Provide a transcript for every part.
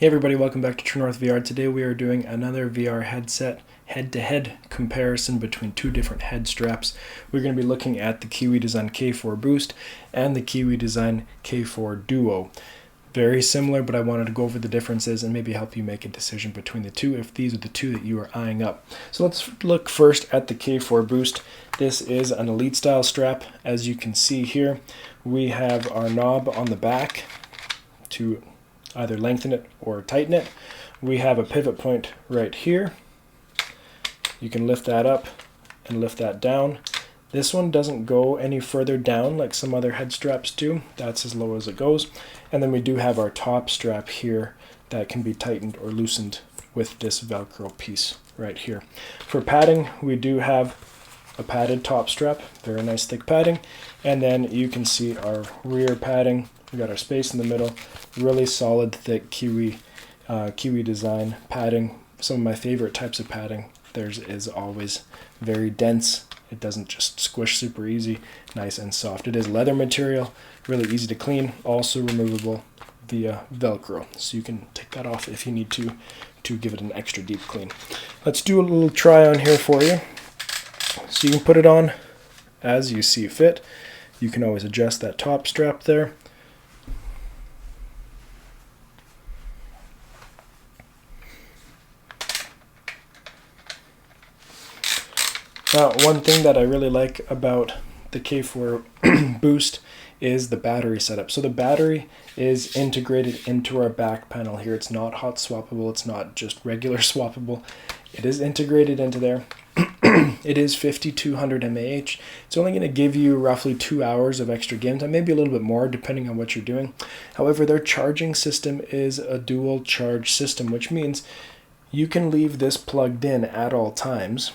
Hey everybody, welcome back to True North VR. Today we are doing another VR headset head-to-head comparison between two different head straps. We're going to be looking at the Kiwi Design K4 Boost and the Kiwi Design K4 Duo. Very similar, but I wanted to go over the differences and maybe help you make a decision between the two if these are the two that you are eyeing up. So let's look first at the K4 Boost. This is an Elite style strap. As you can see here, we have our knob on the back to either lengthen it or tighten it. We have a pivot point right here. You can lift that up and lift that down. This one doesn't go any further down like some other head straps do. That's as low as it goes. And then we do have our top strap here that can be tightened or loosened with this Velcro piece right here. For padding, we do have a padded top strap, very nice thick padding. And then you can see our rear padding. We got our space in the middle, really solid, thick Kiwi design padding. Some of my favorite types of padding. Theirs is always very dense. It doesn't just squish super easy, nice and soft. It is leather material, really easy to clean, also removable via Velcro. So you can take that off if you need to give it an extra deep clean. Let's do a little try on here for you. So you can put it on as you see fit. You can always adjust that top strap there. Now, one thing that I really like about the K4 Boost is the battery setup. So the battery is integrated into our back panel here. It's not hot swappable. It's not just regular swappable. It is integrated into there. It is 5200 mAh. It's only going to give you roughly 2 hours of extra game time, maybe a little bit more depending on what you're doing. However, their charging system is a dual charge system, which means you can leave this plugged in at all times.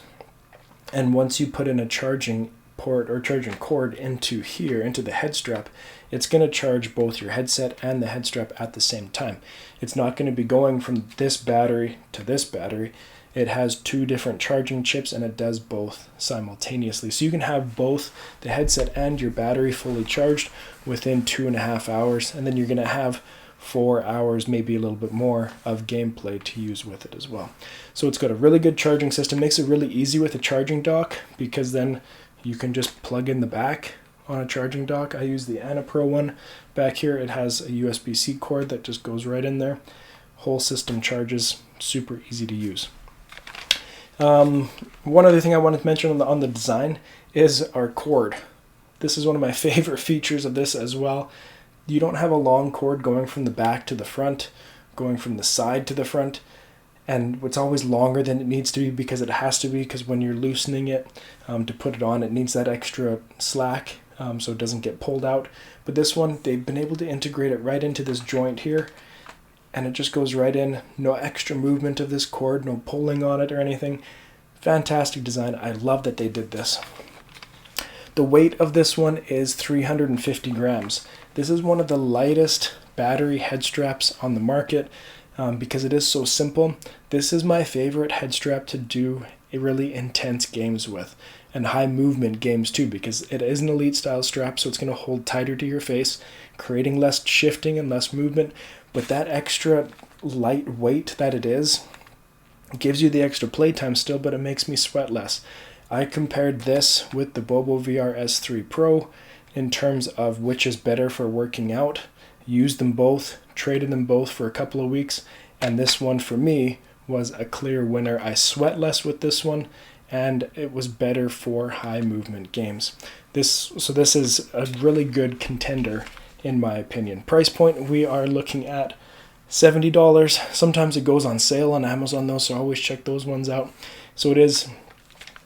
And once you put in a charging port or charging cord into here, into the head strap, it's going to charge both your headset and the head strap at the same time. It's not going to be going from this battery to this battery. It has two different charging chips and it does both simultaneously. So you can have both the headset and your battery fully charged within 2.5 hours, and then you're going to have 4 hours, maybe a little bit more, of gameplay to use with it as well. So it's got a really good charging system. Makes it really easy with a charging dock because then you can just plug in the back on a charging dock. I use the AnaPro one back here. It has a USB-C cord that just goes right in there. Whole system charges, super easy to use. One other thing I wanted to mention on the design is our cord. This is one of my favorite features of this as well. You don't have a long cord going from the back to the front, going from the side to the front, and it's always longer than it needs to be because it has to be, because when you're loosening it to put it on, it needs that extra slack so it doesn't get pulled out. But this one, they've been able to integrate it right into this joint here, and it just goes right in. No extra movement of this cord, no pulling on it or anything. Fantastic design. I love that they did this. The weight of this one is 350 grams. This is one of the lightest battery head straps on the market because it is so simple. This is my favorite head strap to do really intense games with, and high movement games too, because it is an Elite style strap, so it's going to hold tighter to your face, creating less shifting and less movement. But that extra light weight that it is gives you the extra playtime still, but it makes me sweat less. I compared this with the Bobo VR S3 Pro in terms of which is better for working out. Used them both, traded them both for a couple of weeks, and this one for me was a clear winner. I sweat less with this one, and it was better for high movement games. This is a really good contender in my opinion. Price point, we are looking at $70. Sometimes it goes on sale on Amazon though, so always check those ones out. So it is,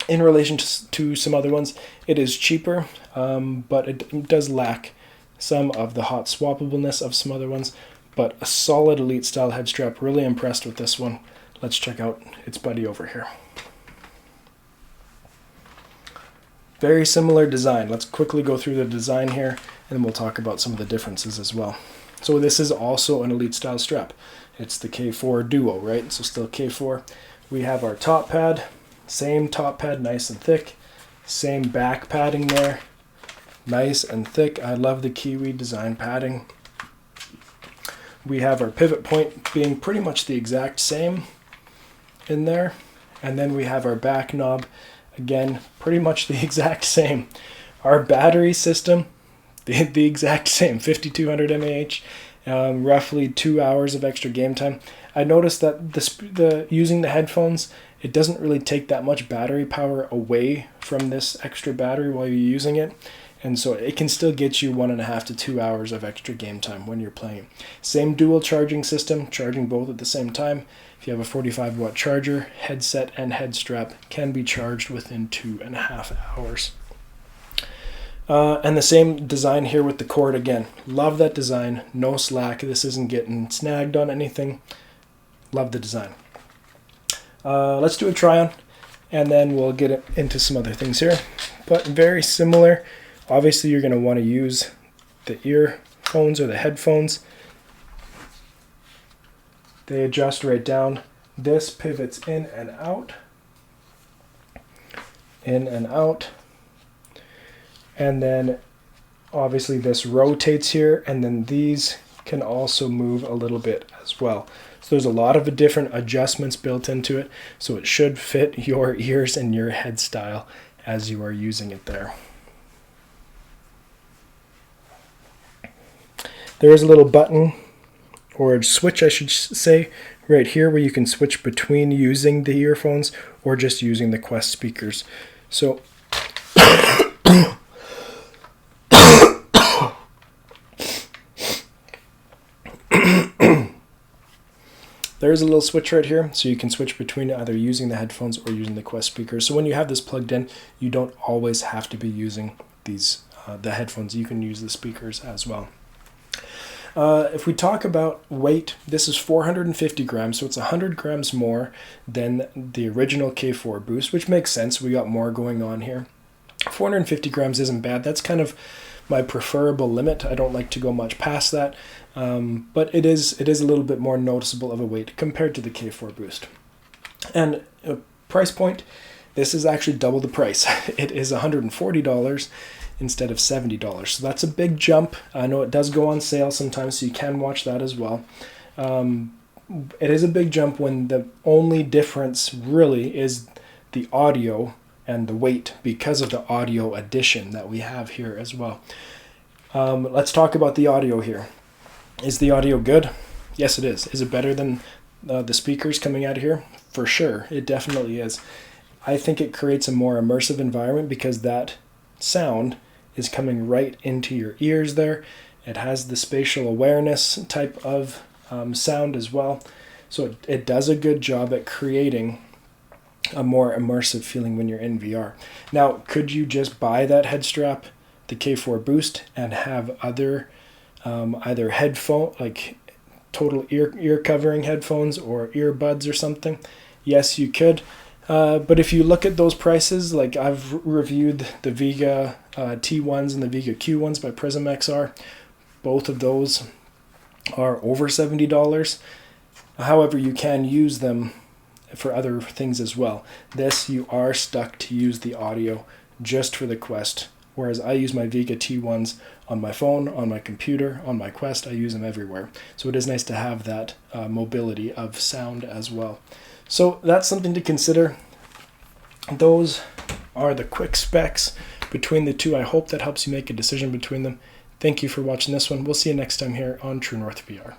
in relation to some other ones, it is cheaper, but it does lack some of the hot swappableness of some other ones. But a solid Elite style head strap. Really impressed with this one. Let's check out its buddy over here. Very similar design. Let's quickly go through the design here, and then we'll talk about some of the differences as well. So this is also an Elite style strap. It's the K4 Duo, right? So still K4. We have our top pad. Same top pad, nice and thick. Same back padding there. Nice and thick. I love the Kiwi design padding. We have our pivot point being pretty much the exact same in there. And then we have our back knob, again, pretty much the exact same. Our battery system, the exact same, 5200 mAh, roughly 2 hours of extra game time. I noticed that using the headphones, it doesn't really take that much battery power away from this extra battery while you're using it. And so it can still get you 1.5 to 2 hours of extra game time when you're playing. Same dual charging system, charging both at the same time. If you have a 45 watt charger, headset and head strap can be charged within 2.5 hours. And the same design here with the cord again. Love that design, no slack. This isn't getting snagged on anything. Love the design. Let's do a try on and then we'll get into some other things here. But very similar. Obviously you're going to want to use the earphones or the headphones. They adjust right down. This pivots in and out. In and out. And then obviously this rotates here, and then these can also move a little bit as well. So there's a lot of different adjustments built into it, so it should fit your ears and your head style as you are using it there. There is a little button, or a switch I should say, right here where you can switch between using the earphones or just using the Quest speakers. So there's a little switch right here, so you can switch between either using the headphones or using the Quest speakers. So when you have this plugged in, you don't always have to be using these the headphones. You can use the speakers as well. If we talk about weight, this is 450 grams, so it's 100 grams more than the original K4 Boost, which makes sense. We got more going on here. 450 grams isn't bad. That's kind of my preferable limit. I don't like to go much past that, but it is a little bit more noticeable of a weight compared to the K4 Boost. And price point, this is actually double the price. It is $140 instead of $70. So that's a big jump. I know it does go on sale sometimes, so you can watch that as well. It is a big jump when the only difference really is the audio and the weight because of the audio addition that we have here as well. Let's talk about the audio here. Is the audio good? Yes, it is. Is it better than the speakers coming out of here? For sure, it definitely is. I think it creates a more immersive environment because that sound is coming right into your ears there. It has the spatial awareness type of sound as well. So it does a good job at creating a more immersive feeling when you're in VR. Now, could you just buy that head strap, the K4 Boost, and have other either headphone, like total ear covering headphones or earbuds or something? Yes, you could. But if you look at those prices, like I've reviewed the Vega T1s and the Vega Q1s by Prism XR, both of those are over $70. However, you can use them for other things as well. This, you are stuck to use the audio just for the Quest, whereas I use my Vega T1s on my phone, on my computer, on my Quest. I use them everywhere. So it is nice to have that mobility of sound as well. So that's something to consider. Those are the quick specs between the two. I hope that helps you make a decision between them. Thank you for watching this one. We'll see you next time here on True North VR.